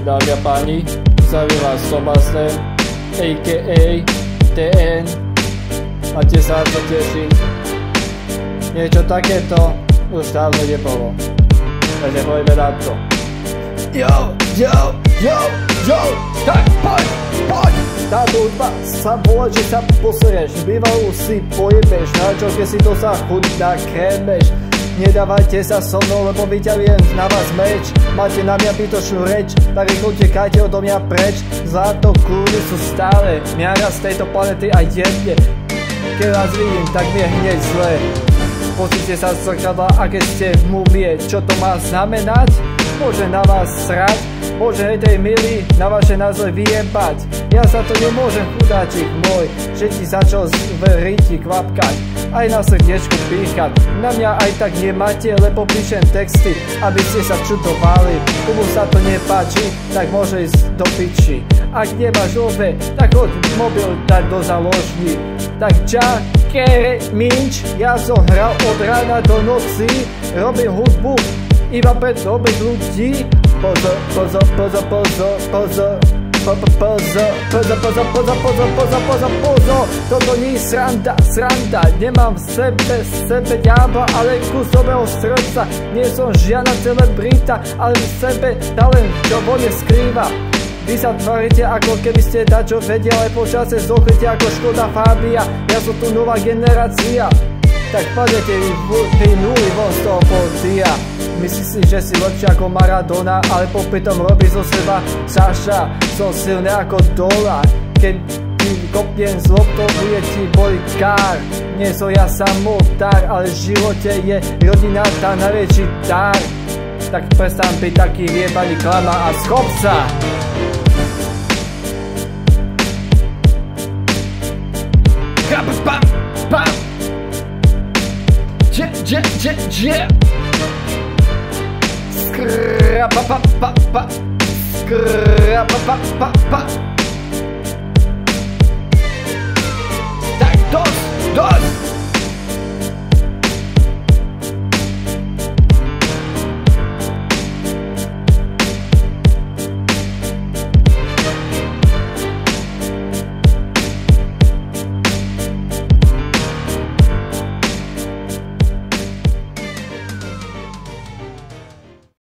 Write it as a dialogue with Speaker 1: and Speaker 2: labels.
Speaker 1: dámy a páni, zdraví vás Sebastian, a.k.a. TN. Máte sa to tešiť. Niečo takéto už dávno nebolo. Takže poďme na to. Jo, tak poď. Táto hudba sa volá, že sa posereš, bývalú si pojebeš, na čo keď si to sa chudná kemeš. Nedávajte sa so mnou, lebo vyťahujem na vás meč. Máte na mňa bytočnú reč, tak rýchlo utekajte odo mňa preč. Zlato kúry sú stále, miara z tejto planety a jemne. Keď vás vidím, tak mi je hneď zle. Pozrite sa z zrkadla, aké ste mumie. Čo to má znamenať? Môže na vás srať, môže tej milý na vaše názvy vyjebať. Ja sa to nemôžem, chudáčik môj, že ti začal v ríti kvapkať, aj na srdiečku píchať. Na mňa aj tak nemáte, lebo píšem texty, aby ste sa čudovali. Komu sa to nepáči, tak môže ísť do piči. Ak nemáš ove, tak hoď mobil dať do záložní. Tak čakere minč, ja som hral od rána do noci, robím hudbu iba pre dobrých ľudí. Pozor, toto nie je sranda, nemám v sebe diabla, ale kus dobrého srdca. Nie som žiadna celebrita, ale v sebe talent, čo vo mne skrýva. Vy sa tvárite, ako keby ste dačo vedeli, ale počase zochrite ako Škoda Fabia. Ja som tu nová generácia, tak padete vy nuli von z toho pódia. Myslíš si, že si lepšie ako Maradona, ale popri tom robí zo seba Saša. Som silný ako Dola, keď ti kopnem z loptou, bude ti boliť kár. Nie som ja samotár, ale v živote je rodina tá najväčší dar. Tak prestaň byť taký vyjebaný klama a schop sa! Pam! Je! Tak dosť!